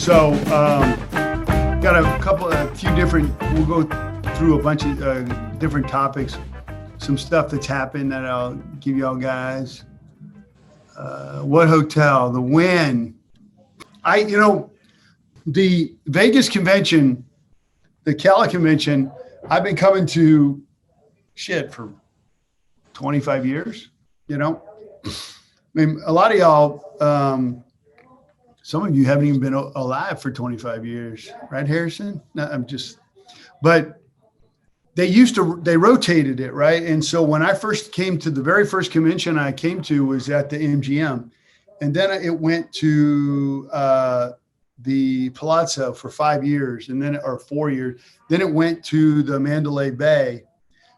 So, got a few different, we'll go through a bunch of different topics, some stuff that's happened that I'll give y'all guys. What hotel, the Wynn. The Vegas convention, the Cali convention, I've been coming to for 25 years, I mean, a lot of y'all, some of you haven't even been alive for 25 years, right, Harrison? No, but they rotated it, right? And so when I first came to the very first convention I came to was at the MGM. And then it went to the Palazzo for 5 years, or 4 years. Then it went to the Mandalay Bay.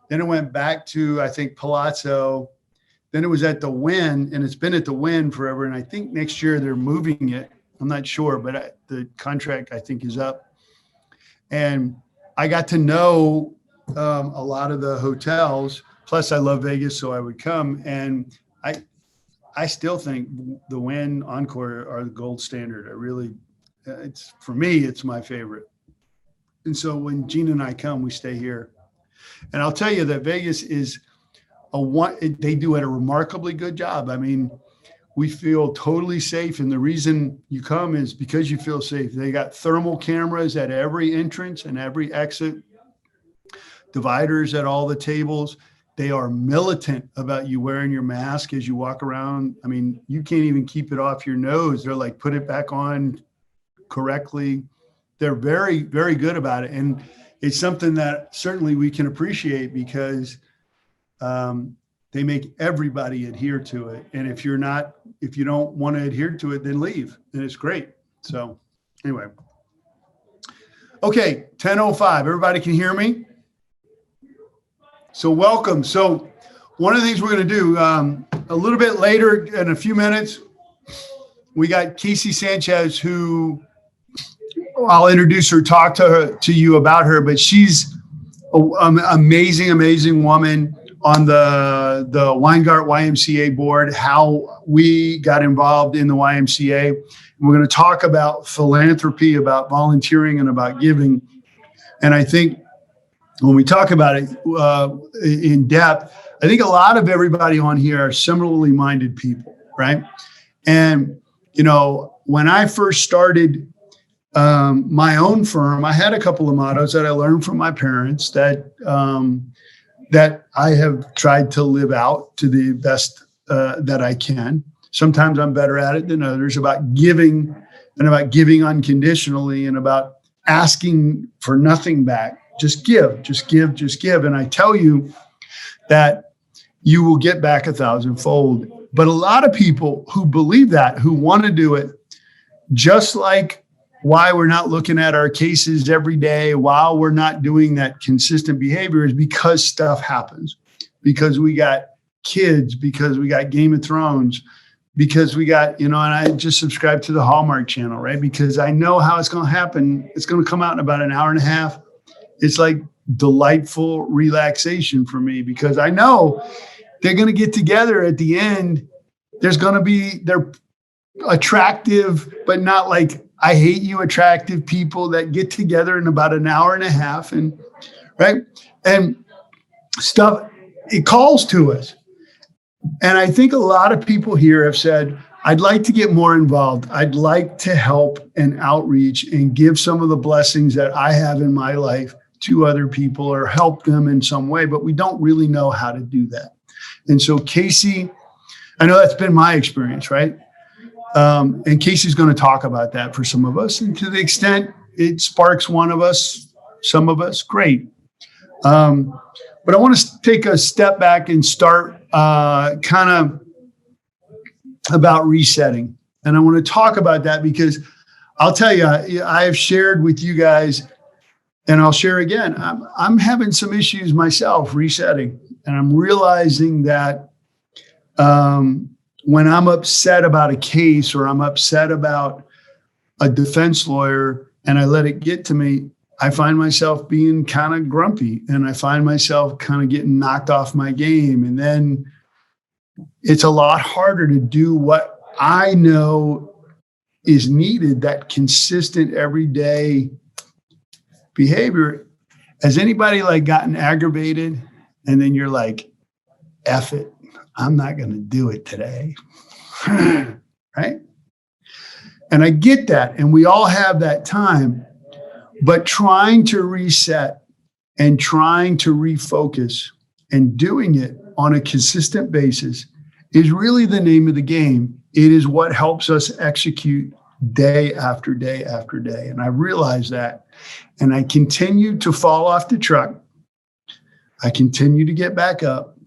Then it went back to, I think, Palazzo. Then it was at the Wynn, and it's been at the Wynn forever. And I think next year they're moving it. I'm not sure, but the contract, I think, is up. And I got to know a lot of the hotels. Plus, I love Vegas, so I would come. And I still think the Wynn Encore are the gold standard. For me, it's my favorite. And so when Gina and I come, we stay here. And I'll tell you that Vegas is they do a remarkably good job. I mean, we feel totally safe. And the reason you come is because you feel safe. They got thermal cameras at every entrance and every exit, dividers at all the tables. They are militant about you wearing your mask as you walk around. I mean, you can't even keep it off your nose. They're like, put it back on correctly. They're very, very good about it. And it's something that certainly we can appreciate because they make everybody adhere to it. And if you don't want to adhere to it, then leave. And it's great. So anyway. Okay, 10:05. Everybody can hear me? So welcome. So one of the things we're going to do a little bit later in a few minutes, we got Kasey Sanchez, who I'll introduce her, talk to you about her, but she's an amazing, amazing woman on the Weingart YMCA board, how we got involved in the YMCA. And we're going to talk about philanthropy, about volunteering, and about giving. And I think when we talk about it in depth, I think a lot of everybody on here are similarly minded people, right? And, when I first started my own firm, I had a couple of mottos that I learned from my parents that I have tried to live out to the best that I can. Sometimes I'm better at it than others, about giving and about giving unconditionally and about asking for nothing back. Just give, just give, just give. And I tell you that you will get back 1,000-fold. But a lot of people who believe that, who want to do it, just like why we're not looking at our cases every day, while we're not doing that consistent behavior, is because stuff happens, because we got kids, because we got Game of Thrones, because we got, and I just subscribed to the Hallmark Channel, right? Because I know how it's going to happen. It's going to come out in about an hour and a half. It's like delightful relaxation for me because I know they're going to get together at the end. They're attractive, but not like I hate you attractive people that get together in about an hour and a half and stuff, it calls to us. And I think a lot of people here have said, I'd like to get more involved. I'd like to help and outreach and give some of the blessings that I have in my life to other people or help them in some way, but we don't really know how to do that. And so Kasey, I know that's been my experience, right? And Kasey's going to talk about that for some of us. And to the extent it sparks some of us, great. But I want to take a step back and start kind of about resetting. And I want to talk about that because I'll tell you, I have shared with you guys, and I'll share again, I'm having some issues myself resetting. And I'm realizing that when I'm upset about a case or I'm upset about a defense lawyer and I let it get to me, I find myself being kind of grumpy and I find myself kind of getting knocked off my game. And then it's a lot harder to do what I know is needed, that consistent everyday behavior. Has anybody like gotten aggravated and then you're like, F it, I'm not going to do it today. Right? And I get that. And we all have that time, but trying to reset and trying to refocus and doing it on a consistent basis is really the name of the game. It is what helps us execute day after day after day. And I realize that. And I continue to fall off the truck. I continue to get back up.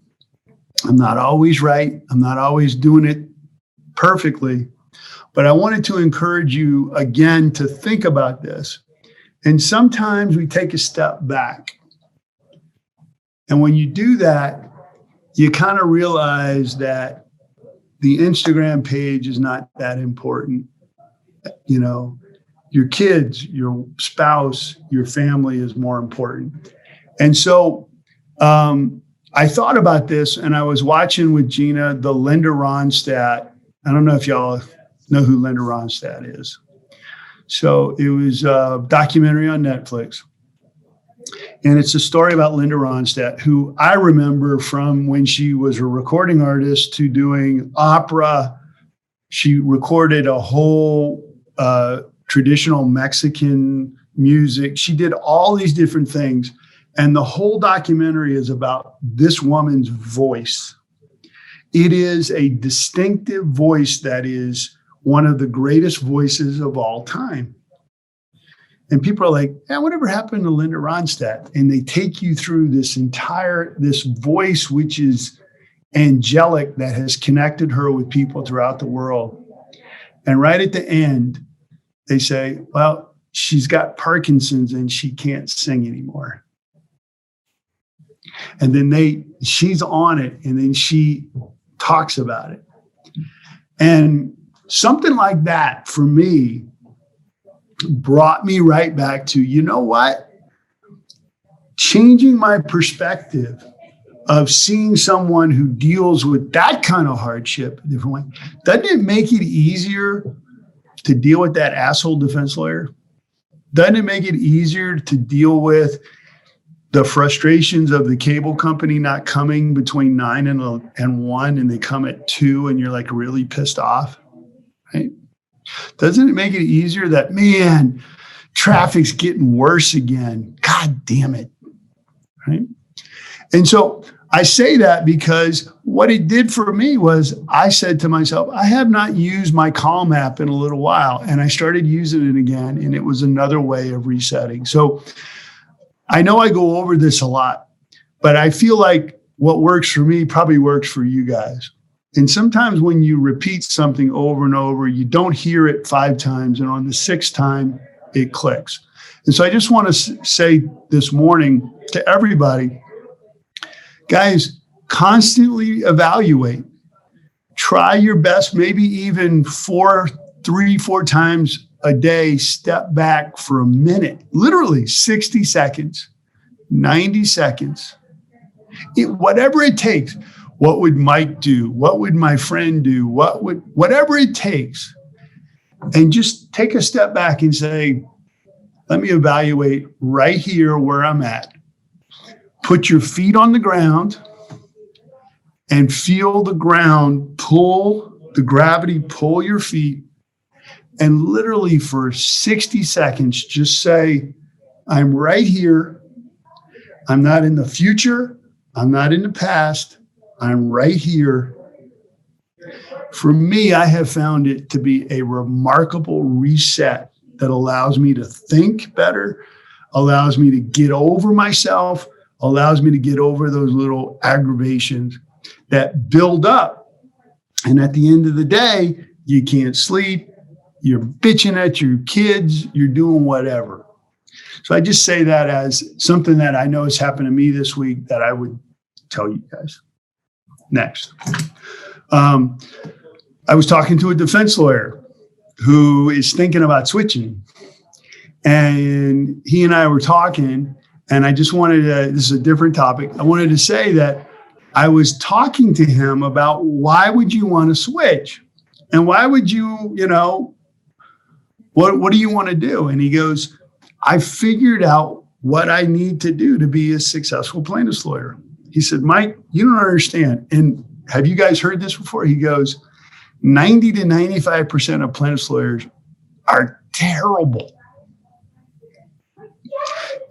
I'm not always right. I'm not always doing it perfectly. But I wanted to encourage you again to think about this. And sometimes we take a step back. And when you do that, you kind of realize that the Instagram page is not that important. You know, your kids, your spouse, your family is more important. And so I thought about this, and I was watching with Gina the Linda Ronstadt. I don't know if y'all know who Linda Ronstadt is. So it was a documentary on Netflix. And it's a story about Linda Ronstadt, who I remember from when she was a recording artist to doing opera. She recorded a whole traditional Mexican music. She did all these different things. And the whole documentary is about this woman's voice. It is a distinctive voice that is one of the greatest voices of all time. And people are like, yeah, whatever happened to Linda Ronstadt? And they take you through this voice, which is angelic, that has connected her with people throughout the world. And right at the end, they say, well, she's got Parkinson's and she can't sing anymore. And then she's on it, and then she talks about it. And something like that for me brought me right back to, you know what? Changing my perspective of seeing someone who deals with that kind of hardship a different way. Doesn't it make it easier to deal with that asshole defense lawyer? Doesn't it make it easier to deal with the frustrations of the cable company not coming between 9 and 1, and they come at 2 and you're like really pissed off, right? Doesn't it make it easier that, man, traffic's getting worse again? God damn it, right? And so I say that because what it did for me was I said to myself, I have not used my Calm app in a little while, and I started using it again, and it was another way of resetting. So I know I go over this a lot, but I feel like what works for me probably works for you guys. And sometimes when you repeat something over and over, you don't hear it 5 times, and on the 6th time, it clicks. And so I just want to say this morning to everybody, guys, constantly evaluate. Try your best, maybe even 3-4 times a day, step back for a minute, literally 60 seconds, 90 seconds, whatever it takes. What would Mike do? What would my friend do? Whatever it takes. And just take a step back and say, let me evaluate right here where I'm at. Put your feet on the ground and feel the ground the gravity pull your feet. And literally for 60 seconds, just say, I'm right here. I'm not in the future. I'm not in the past. I'm right here. For me, I have found it to be a remarkable reset that allows me to think better, allows me to get over myself, allows me to get over those little aggravations that build up. And at the end of the day, you can't sleep. You're bitching at your kids, you're doing whatever. So I just say that as something that I know has happened to me this week that I would tell you guys. Next. I was talking to a defense lawyer who is thinking about switching. And he and I were talking, and I just wanted to, this is a different topic. I wanted to say that I was talking to him about why would you want to switch? And why would you, what do you want to do? And he goes, I figured out what I need to do to be a successful plaintiff's lawyer. He said, Mike, you don't understand. And have you guys heard this before? He goes, 90 to 95% of plaintiff's lawyers are terrible.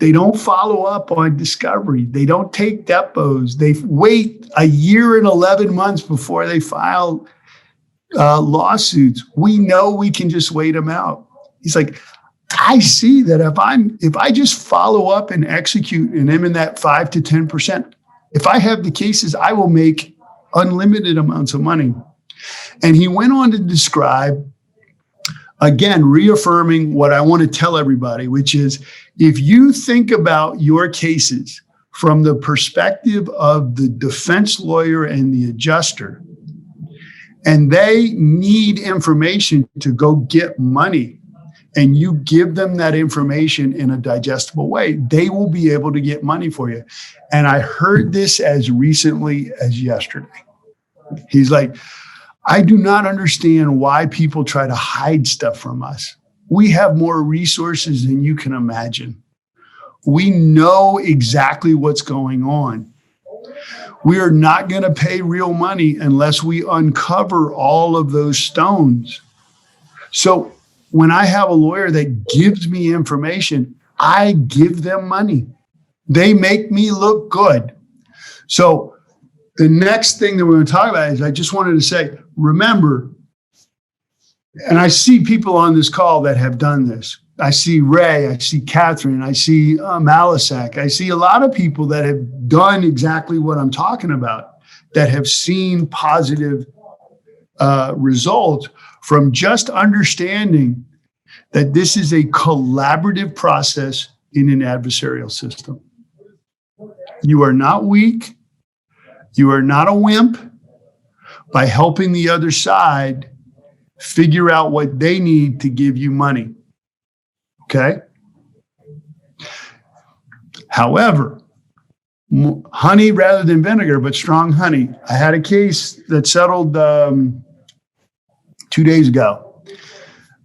They don't follow up on discovery. They don't take depots. They wait a year and 11 months before they file lawsuits. We know we can just wait them out. He's like, I see that if I just follow up and execute and I'm in that 5 to 10%, if I have the cases, I will make unlimited amounts of money. And he went on to describe, again, reaffirming what I want to tell everybody, which is if you think about your cases from the perspective of the defense lawyer and the adjuster, and they need information to go get money, and you give them that information in a digestible way, they will be able to get money for you. And I heard this as recently as yesterday. He's like, I do not understand why people try to hide stuff from us. We have more resources than you can imagine. We know exactly what's going on. We are not going to pay real money unless we uncover all of those stones. So when I have a lawyer that gives me information, I give them money. They make me look good. So the next thing that we're going to talk about is I just wanted to say, remember, and I see people on this call that have done this. I see Ray, I see Catherine, I see Malisak. I see a lot of people that have done exactly what I'm talking about, that have seen positive results from just understanding that this is a collaborative process in an adversarial system. You are not weak. You are not a wimp. By helping the other side figure out what they need to give you money. Okay? However, honey rather than vinegar, but strong honey. I had a case that settled 2 days ago.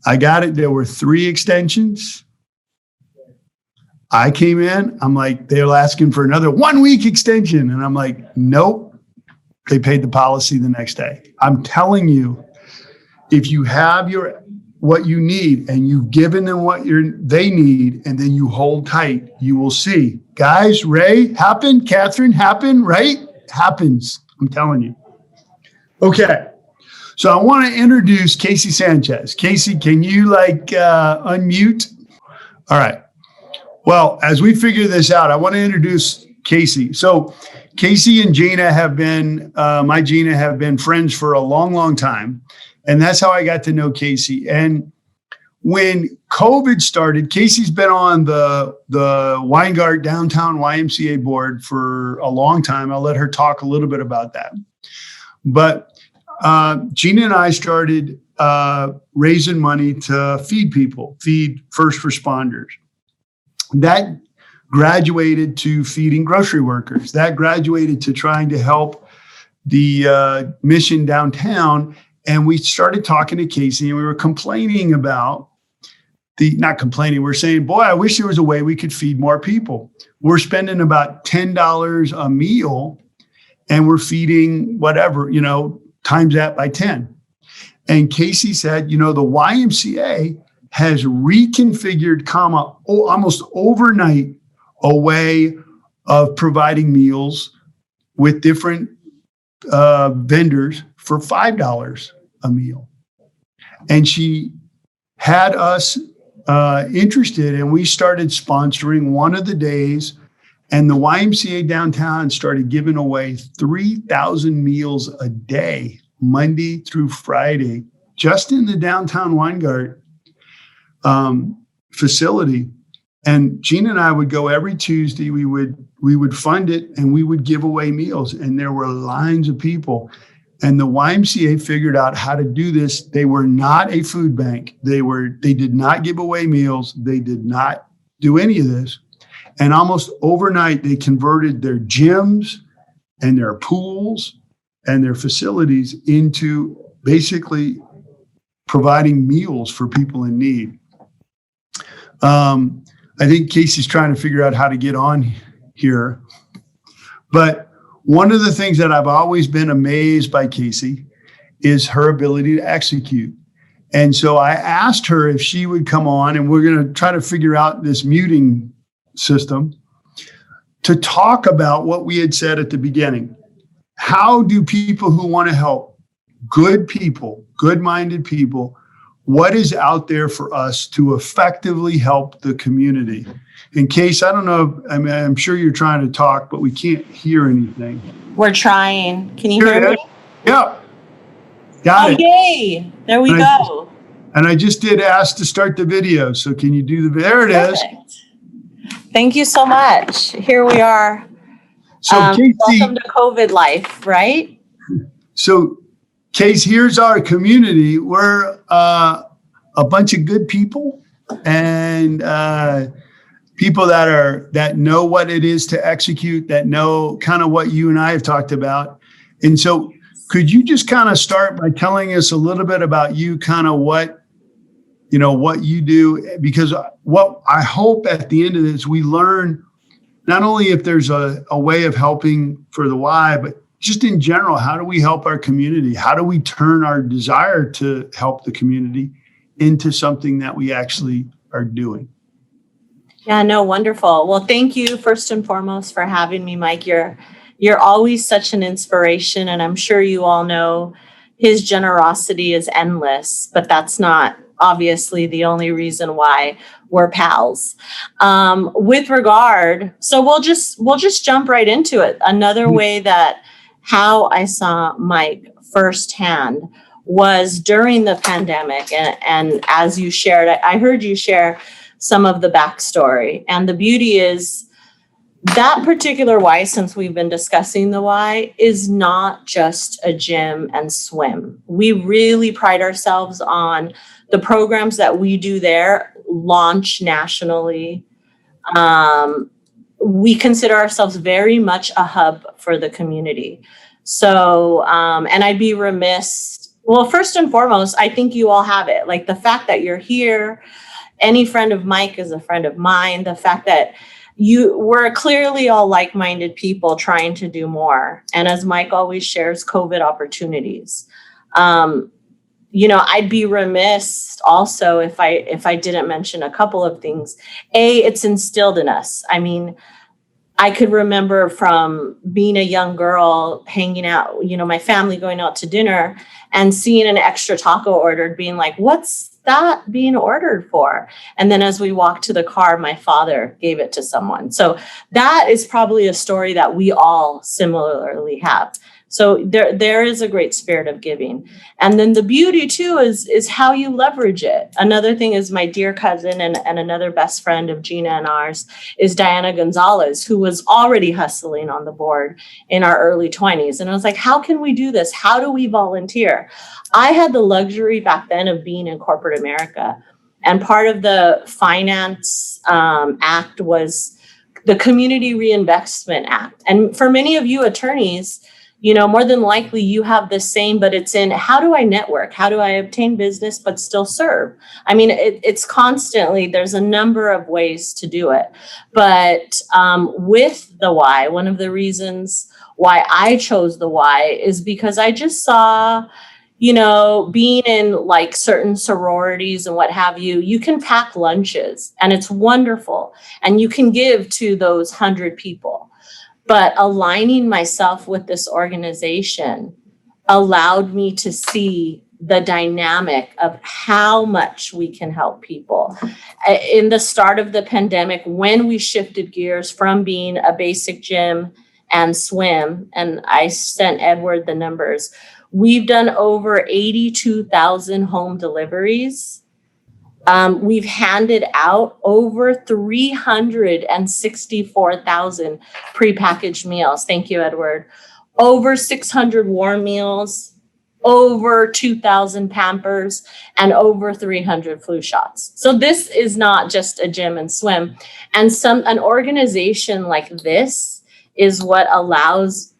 I got it. There were 3 extensions. I came in. I'm like, they were asking for another 1 week extension. And I'm like, nope. They paid the policy the next day. I'm telling you, if you have what you need and you've given them what they need, and then you hold tight, you will see. Guys, Ray, happen. Catherine, happen, right? Happens. I'm telling you. Okay. So I want to introduce Kasey Sanchez. Kasey, can you unmute? All right. Well, as we figure this out, I want to introduce Kasey. So Kasey and Gina have been, Gina have been friends for a long, long time. And that's how I got to know Kasey. And when COVID started, Kasey's been on the Weingart Downtown YMCA board for a long time. I'll let her talk a little bit about that. But Gina and I started raising money to feed people, feed first responders. That graduated to feeding grocery workers. That graduated to trying to help the mission downtown. And we started talking to Kasey, and we were complaining about we're saying, boy, I wish there was a way we could feed more people. We're spending about $10 a meal, and we're feeding whatever, times that by 10. And Kasey said, the YMCA has reconfigured, almost overnight, a way of providing meals with different vendors for $5 a meal. And she had us interested, and we started sponsoring one of the days, and the YMCA downtown started giving away 3,000 meals a day, Monday through Friday, just in the downtown Weingart facility. And Gina and I would go every Tuesday. We would fund it, and we would give away meals. And there were lines of people. And the YMCA figured out how to do this. They were not a food bank. They did not give away meals. They did not do any of this. And almost overnight, they converted their gyms and their pools and their facilities into basically providing meals for people in need. I think Kasey's trying to figure out how to get on here. But one of the things that I've always been amazed by Kasey is her ability to execute. And so I asked her if she would come on, and we're going to try to figure out this muting system to talk about what we had said at the beginning. How do people who want to help, good people, good-minded people, what is out there for us to effectively help the community? In case, I don't know, I mean, I'm sure you're trying to talk, but we can't hear anything. We're trying. Can you hear me? Yeah. Got it. Yay. There we go. And I just did ask to start the video. So can you do there it Perfect. Is. Thank you so much. Here we are. So Kasey, welcome to COVID life, right? So Kasey, here's our community. We're a bunch of good people and people that know what it is to execute, that know kind of what you and I have talked about. And so could you just kind of start by telling us a little bit about you, kind of what you do? Because what I hope at the end of this, we learn not only if there's a way of helping for the why, but just in general, how do we help our community? How do we turn our desire to help the community into something that we actually are doing? Yeah, no, wonderful. Well, thank you first and foremost for having me, Mike. You're always such an inspiration, and I'm sure you all know his generosity is endless, but that's not obviously the only reason why we're pals. With regard, so we'll just jump right into it. Another way that how I saw Mike firsthand was during the pandemic, and as you shared, I heard you share some of the backstory, and the beauty is that particular why, since we've been discussing the why, is not just a gym and swim. We really pride ourselves on the programs that we do there, launch nationally. We consider ourselves very much a hub for the community. So, and I'd be remiss, well, first and foremost, I think you all have it. Like the fact that you're here, any friend of Mike is a friend of mine. The fact that we're clearly all like-minded people trying to do more. And as Mike always shares, COVID opportunities. I'd be remiss also if I didn't mention a couple of things. It's instilled in us. I mean, I could remember from being a young girl hanging out, my family going out to dinner and seeing an extra taco ordered, being like, what's that being ordered for? And then as we walked to the car, my father gave it to someone. So that is probably a story that we all similarly have. So there is a great spirit of giving. And then the beauty too is how you leverage it. Another thing is my dear cousin and another best friend of Gina and ours is Diana Gonzalez, who was already hustling on the board in our early 20s. And I was like, how can we do this? How do we volunteer? I had the luxury back then of being in corporate America. And part of the Finance Act was the Community Reinvestment Act. And for many of you attorneys, more than likely you have the same, but it's in how do I network? How do I obtain business but still serve? I mean, it's constantly, there's a number of ways to do it. But with the why, one of the reasons why I chose the why is because I just saw, being in like certain sororities and what have you, you can pack lunches and it's wonderful. And you can give to those 100 people. But aligning myself with this organization allowed me to see the dynamic of how much we can help people. In the start of the pandemic, when we shifted gears from being a basic gym and swim, and I sent Edward the numbers, we've done over 82,000 home deliveries. We've handed out over 364,000 prepackaged meals. Thank you, Edward. Over 600 warm meals, over 2,000 Pampers, and over 300 flu shots. So this is not just a gym and swim. And an organization like this is what allows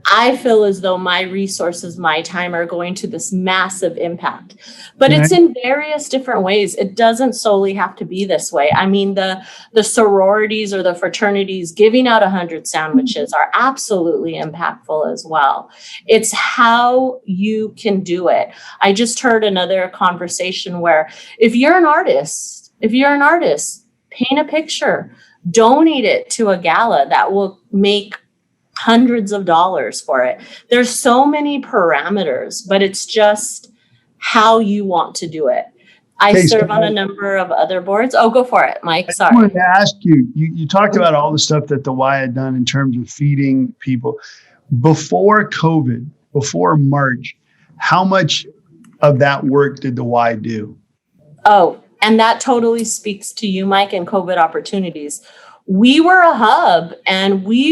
I feel as though my resources, my time are going to this massive impact, but Right. it's in various different ways. It doesn't solely have to be this way. I mean, the sororities or the fraternities giving out 100 sandwiches are absolutely impactful as well. It's how you can do it. I just heard another conversation where if you're an artist, paint a picture, donate it to a gala that will make hundreds of dollars for it. There's so many parameters, but it's just how you want to do it. I Okay, serve so on a number of other boards. Oh, go for it, Mike. I Sorry. wanted to ask you, you talked about all the stuff that the Y had done in terms of feeding people. Before COVID, before March, how much of that work did the Y do? Oh, and that totally speaks to you, Mike, and COVID opportunities. We were a hub and we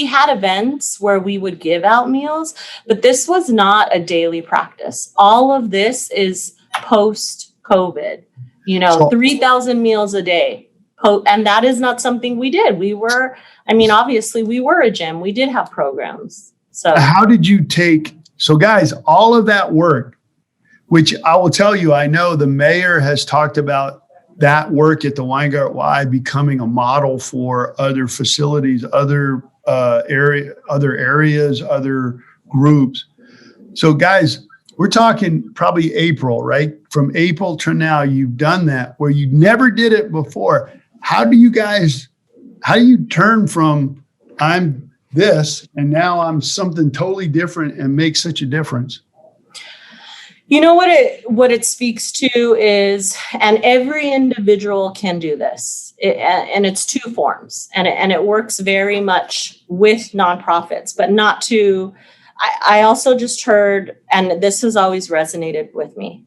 had events where we would give out meals, but this was not a daily practice. All of this is post COVID, So- 3,000 meals a day. And that is not something we did. Obviously we were a gym. We did have programs. So how did you so guys, all of that work, which I will tell you, I know the mayor has talked about that work at the Weingart Y becoming a model for other facilities, other areas, other groups. So guys, we're talking probably April, right? From April to now, you've done that where you never did it before. How do you turn from I'm this and now I'm something totally different and make such a difference? You know what it speaks to is, and every individual can do this, and it's two forms, and it works very much with nonprofits, but not to. I also just heard, and this has always resonated with me.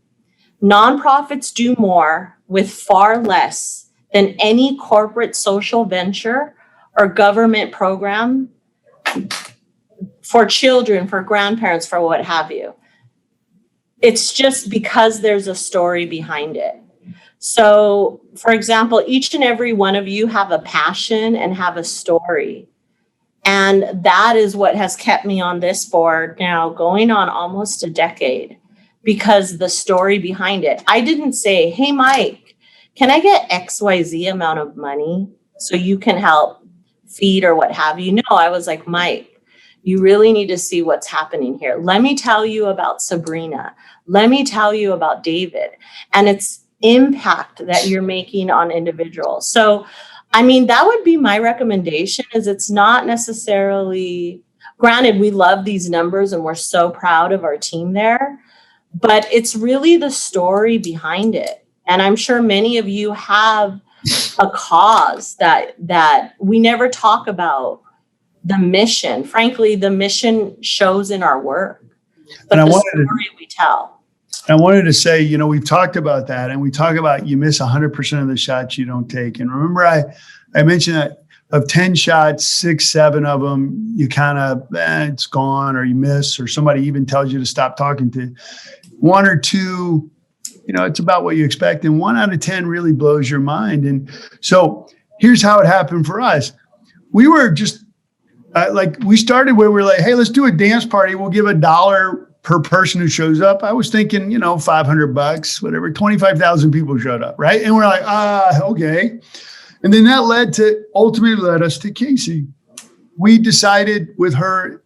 Nonprofits do more with far less than any corporate social venture or government program for children, for grandparents, for what have you. It's just because there's a story behind it. So, for example, each and every one of you have a passion and have a story. And that is what has kept me on this board now going on almost a decade, because the story behind it. I didn't say, hey, Mike, can I get XYZ amount of money so you can help feed or what have you? No, I was like, Mike, you really need to see what's happening here. Let me tell you about Sabrina. Let me tell you about David and its impact that you're making on individuals. So, that would be my recommendation. Is it's not necessarily, granted, we love these numbers and we're so proud of our team there, but it's really the story behind it. And I'm sure many of you have a cause that we never talk about. The mission, frankly, the mission shows in our work, but the story we tell. I wanted to say, we've talked about that, and we talk about you miss 100% of the shots you don't take. And remember, I mentioned that of 10 shots, 6, 7 of them, you kind of, it's gone, or you miss, or somebody even tells you to stop talking to. 1 or 2, it's about what you expect. And 1 out of 10 really blows your mind. And so here's how it happened for us. We were just, we started where we're like, hey, let's do a dance party. We'll give $1 per person who shows up. I was thinking, $500, whatever. 25,000 people showed up, right? And we're like, okay. And then that ultimately led us to Kasey. We decided with her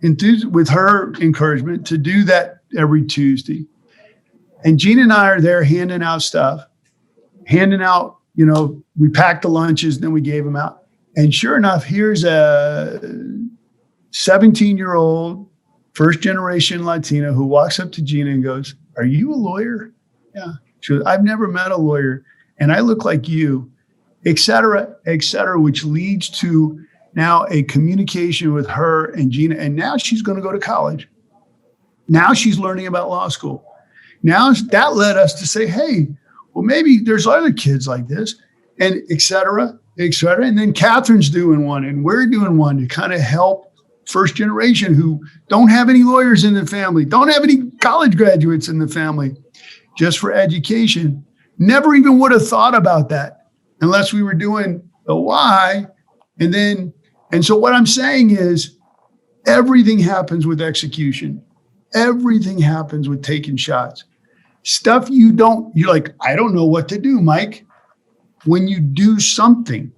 encouragement to do that every Tuesday. And Gina and I are there handing out stuff, we packed the lunches, then we gave them out. And sure enough, here's a 17-year-old first-generation Latina who walks up to Gina and goes, "Are you a lawyer?" Yeah. She goes, "I've never met a lawyer, and I look like you," et cetera, which leads to now a communication with her and Gina. And now she's going to go to college. Now she's learning about law school. Now that led us to say, hey, well, maybe there's other kids like this, and et cetera. And then Catherine's doing one, and we're doing one to kind of help first generation who don't have any lawyers in the family, don't have any college graduates in the family, just for education. Never even would have thought about that unless we were doing the why. And so what I'm saying is Everything happens with execution. Everything happens with taking shots. Stuff you're like, I don't know what to do, Mike. When you do something,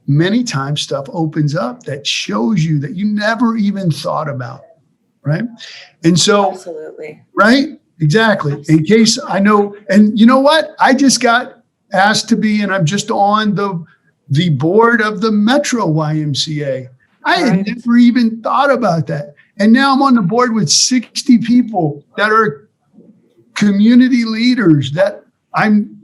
many times stuff opens up that shows you that you never even thought about, right? And so, absolutely. Right? Exactly. Absolutely. In case I know, and you know what? I just got asked to be, and I'm just on the board of the Metro YMCA. I had never even thought about that. And now I'm on the board with 60 people that are community leaders that I'm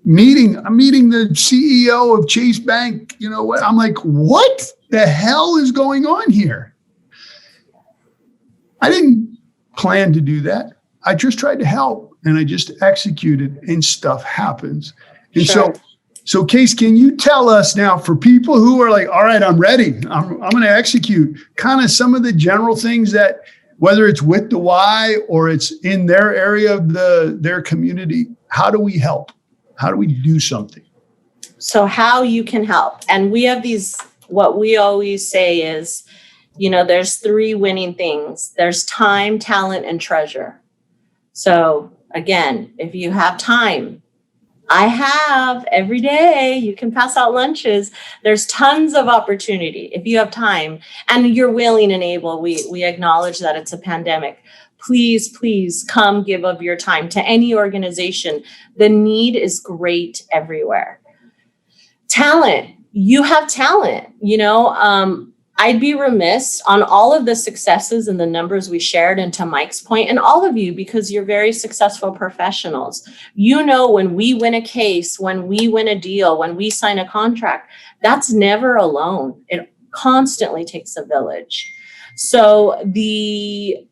meeting the CEO of Chase Bank. You know what? I'm like, what the hell is going on here? I didn't plan to do that. I just tried to help, and I just executed, and stuff happens. And sure. So Kasey, can you tell us now, for people who are like, all right, I'm ready, I'm going to execute, kind of some of the general things that, whether it's with the Y or it's in their area of their community, how do we help? How do we do something? So how you can help. And we have these, what we always say is, there's 3 winning things. There's time, talent, and treasure. So again, if you have time, I have every day, you can pass out lunches. There's tons of opportunity. If you have time and you're willing and able, we acknowledge that it's a pandemic. Please come give of your time to any organization. The need is great everywhere. Talent, you have talent, I'd be remiss on all of the successes and the numbers we shared, and to Mike's point, and all of you, because you're very successful professionals. When we win a case, when we win a deal, when we sign a contract, that's never alone. It constantly takes a village. So the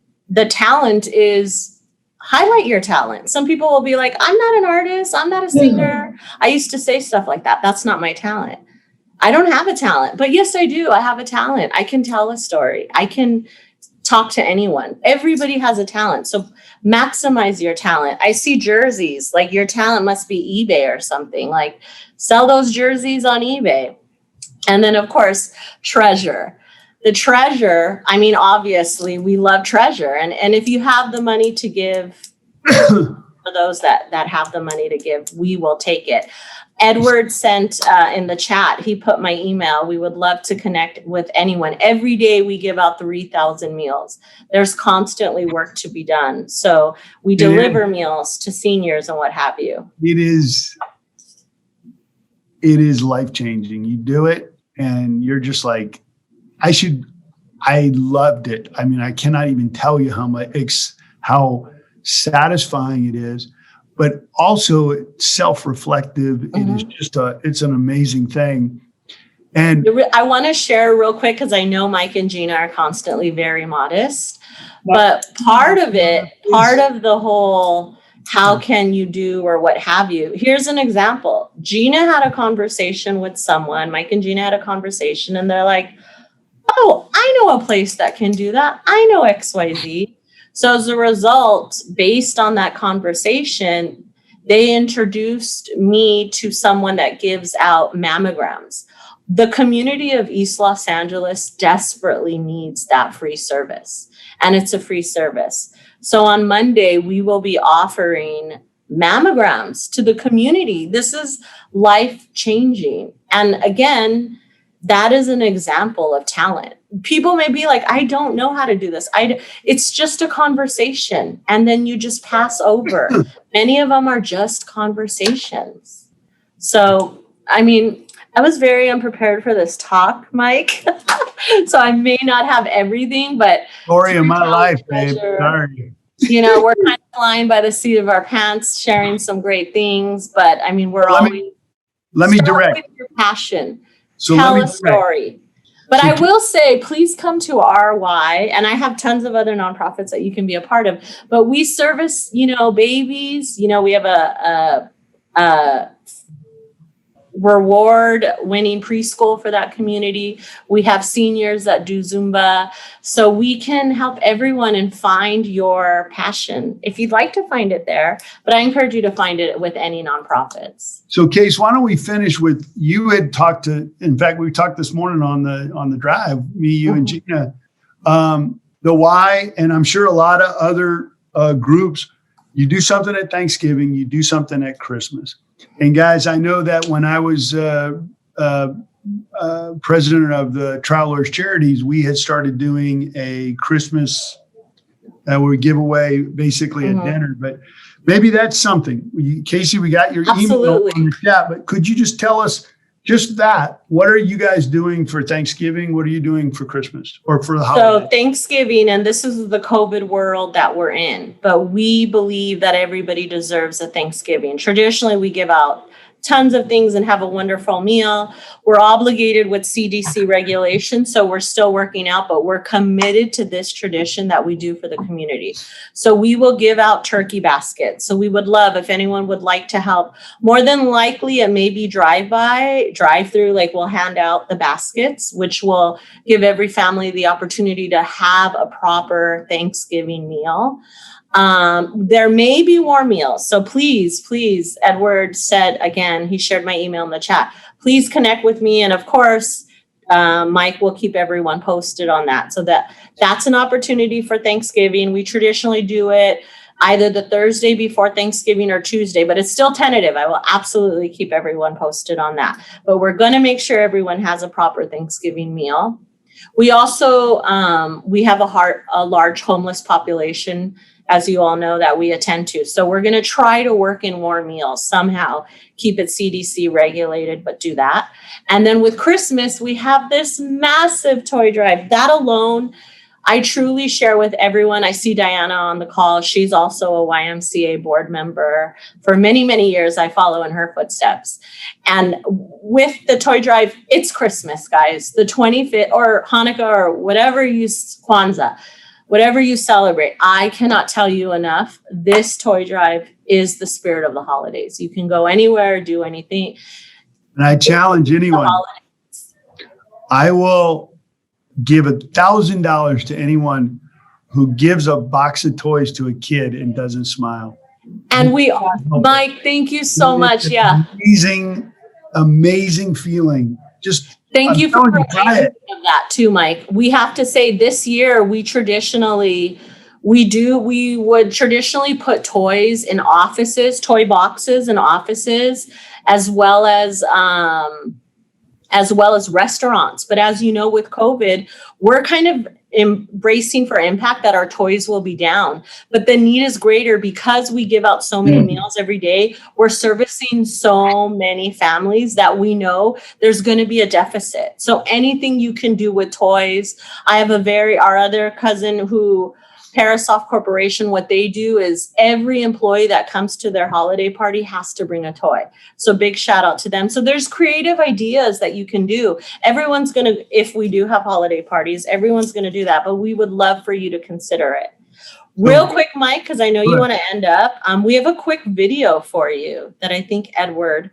talent is, highlight your talent. Some people will be like, I'm not an artist, I'm not a singer. I used to say stuff like that. That's not my talent. I don't have a talent, but yes, I do. I have a talent. I can tell a story. I can talk to anyone. Everybody has a talent. So maximize your talent. I see jerseys, like your talent must be eBay or something, like sell those jerseys on eBay. And then of course, treasure. The treasure, obviously we love treasure. And if you have the money to give, for those that have the money to give, we will take it. Edward sent in the chat, he put my email. We would love to connect with anyone. Every day we give out 3,000 meals. There's constantly work to be done. So we deliver meals to seniors and what have you. It is life-changing. You do it and you're just like, I loved it. I cannot even tell you how satisfying it is. But also self-reflective. Mm-hmm. It is just it's an amazing thing. And I want to share real quick, because I know Mike and Gina are constantly very modest, but part of the whole, how can you do or what have you? Here's an example. Gina had a conversation with someone, Mike and Gina had a conversation, and they're like, oh, I know a place that can do that. I know XYZ. So as a result, based on that conversation, they introduced me to someone that gives out mammograms. The community of East Los Angeles desperately needs that free service, and it's a free service. So on Monday, we will be offering mammograms to the community. This is life-changing. And again, that is an example of talent. People may be like, I don't know how to do this. It's just a conversation. And then you just pass over. Many of them are just conversations. So, I was very unprepared for this talk, Mike. So I may not have everything, but story of my life, babe. Sorry. We're kind of flying by the seat of our pants, sharing some great things. But let me direct with your passion. So tell a story. But I will say, please come to RY, and I have tons of other nonprofits that you can be a part of. But we service, babies. We have a reward-winning preschool for that community. We have seniors that do Zumba. So we can help everyone and find your passion if you'd like to find it there. But I encourage you to find it with any nonprofits. So, Kasey, why don't we finish with, you had talked to, in fact, we talked this morning on the drive, me, you, and Gina, The Y, and I'm sure a lot of other groups, you do something at Thanksgiving, you do something at Christmas. And guys, I know that when I was president of the Trial Lawyers Charities, we had started doing a Christmas that we give away basically a dinner, but maybe that's something. Kasey, we got your email on the chat, but could you just tell us just that? What are you guys doing for Thanksgiving? What are you doing for Christmas or for the holiday? So Thanksgiving, and this is the COVID world that we're in, but we believe that everybody deserves a Thanksgiving. Traditionally, we give out tons of things and have a wonderful meal. We're obligated with CDC regulations, so we're still working out, but we're committed to this tradition that we do for the community. So we will give out turkey baskets. So we would love if anyone would like to help. More than likely, it may be drive-through, like we'll hand out the baskets, which will give every family the opportunity to have a proper Thanksgiving meal. There may be warm meals. So please, Edward said, again, he shared my email in the chat. Please connect with me. And of course, Mike will keep everyone posted on that. So that's an opportunity for Thanksgiving. We traditionally do it either the Thursday before Thanksgiving or Tuesday, but it's still tentative. I will absolutely keep everyone posted on that. But we're going to make sure everyone has a proper Thanksgiving meal. We also, we have a large homeless population, as you all know, that we attend to. So we're going to try to work in warm meals somehow, keep it CDC regulated, but do that. And then with Christmas, we have this massive toy drive. That alone, I truly share with everyone. I see Diana on the call. She's also a YMCA board member for many, many years. I follow in her footsteps. And with the toy drive, it's Christmas, guys. The 25th or Hanukkah or whatever Kwanzaa, whatever you celebrate, I cannot tell you enough. This toy drive is the spirit of the holidays. You can go anywhere, do anything. And I challenge anyone. I will give $1,000 to anyone who gives a box of toys to a kid and doesn't smile. And Mike, thank you so much. Yeah. Amazing feeling. Just thank you for reminding me of that too, Mike. We have to say this year, we would traditionally put toys in offices, toy boxes in offices, as well as restaurants. But as you know, with COVID, we're kind of embracing for impact that our toys will be down, but the need is greater because we give out so many meals every day. We're servicing so many families that we know there's going to be a deficit. So anything you can do with toys. I have our other cousin who Parasoft Corporation, what they do is every employee that comes to their holiday party has to bring a toy. So big shout out to them. So there's creative ideas that you can do. Everyone's going to, if we do have holiday parties, everyone's going to do that, but we would love for you to consider it. Real quick, Mike, because I know you want to end up. We have a quick video for you that I think Edward,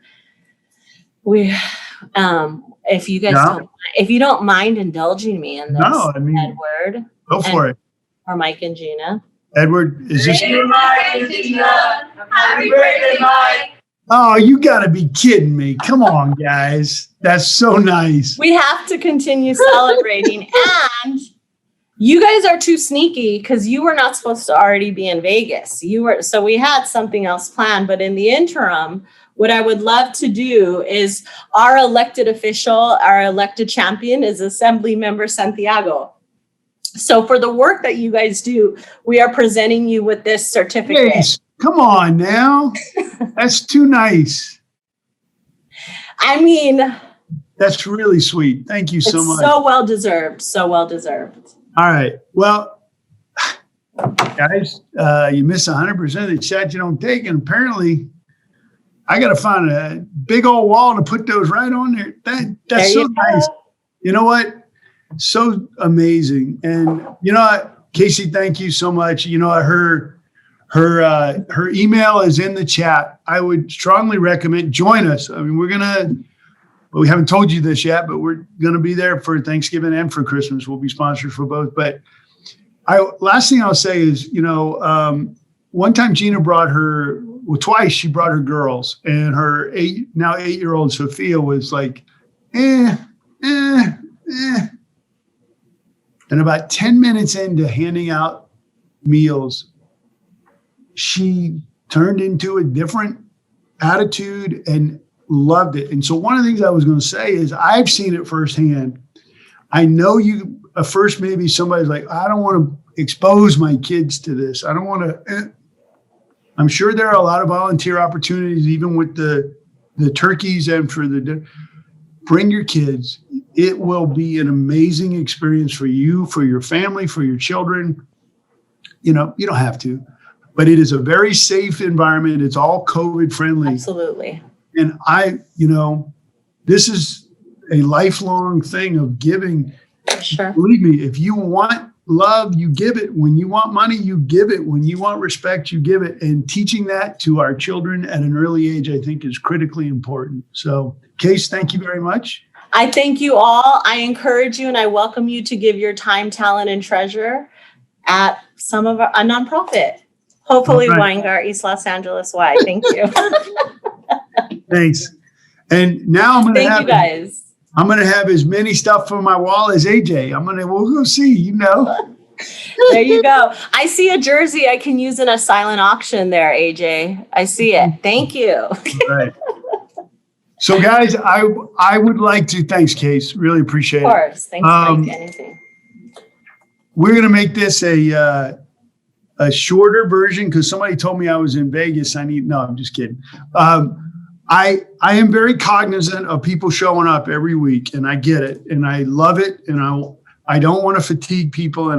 if you guys if you don't mind indulging me in this, Edward. Go for it. Or Mike and Gina. Edward, is this? Mike and Gina. Happy birthday, Mike. Oh, you got to be kidding me. Come on, guys. That's so nice. We have to continue celebrating. And you guys are too sneaky because you were not supposed to already be in Vegas. So we had something else planned. But in the interim, what I would love to do is our elected official, our elected champion is Assembly Member Santiago. So for the work that you guys do, we are presenting you with this certificate. Yes. Come on now. That's too nice. I mean, that's really sweet. Thank you so much. So well deserved. So well deserved. All right. Well, guys, you miss 100% of the chat you don't take. And apparently I got to find a big old wall to put those right on there. That's so nice. You know what? So amazing. And you know what, Kasey, thank you so much. You know, her email is in the chat. I would strongly recommend join us. I mean, we haven't told you this yet, but we're going to be there for Thanksgiving and for Christmas. We'll be sponsors for both. But last thing I'll say is, you know, one time Gina brought twice she brought her girls, and her 8-year-old Sophia was like, And about 10 minutes into handing out meals, she turned into a different attitude and loved it. And so one of the things I was going to say is I've seen it firsthand. I know you, at first, maybe somebody's like, I don't want to expose my kids to this. I don't want to. I'm sure there are a lot of volunteer opportunities, even with the turkeys and for bring your kids. It will be an amazing experience for you, for your family, for your children. You know, you don't have to, but it is a very safe environment. It's all COVID friendly. Absolutely. And this is a lifelong thing of giving. Sure. Believe me, if you want love, you give it. When you want money, you give it. When you want respect, you give it. And teaching that to our children at an early age, I think, is critically important. So, Kasey, thank you very much. I thank you all. I encourage you and I welcome you to give your time, talent, and treasure at a nonprofit. Hopefully, Right. Weingart East Los Angeles Y. Thank you. Thanks. And now I'm going Thank you guys. I'm going to have as many stuff on my wall as AJ. We'll go see, There you go. I see a jersey I can use in a silent auction there, AJ. I see it. Thank you. Right. So guys, I would like to, thanks, Kasey. Really appreciate it. Of course. Thanks, Mike. Anything. We're going to make this a shorter version because somebody told me I was in Vegas. No, I'm just kidding. I am very cognizant of people showing up every week, and I get it, and I love it, and I don't want to fatigue people,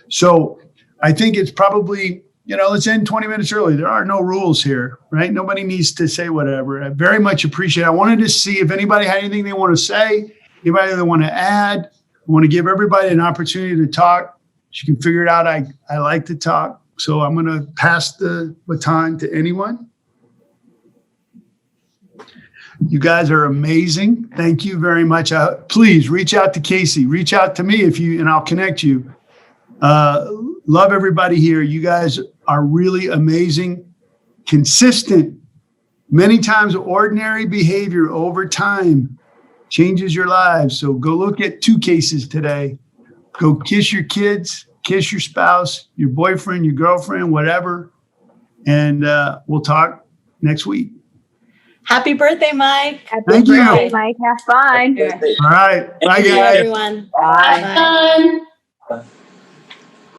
so I think it's probably, let's end 20 minutes early. There are no rules here, right? Nobody needs to say whatever. I very much appreciate it. I wanted to see if anybody had anything they want to say, anybody they want to add. I want to give everybody an opportunity to talk. As you can figure it out, I like to talk, so I'm going to pass the baton to anyone. You guys are amazing. Thank you very much. Please reach out to Kasey. Reach out to me and I'll connect you. Love everybody here. You guys are really amazing, consistent. Many times, ordinary behavior over time changes your lives. So go look at 2 cases today. Go kiss your kids, kiss your spouse, your boyfriend, your girlfriend, whatever. And we'll talk next week. Happy birthday, Mike. Thank you. Hey, Mike, have fun. All right. Bye, Thank you, guys. everyone. Bye. Bye.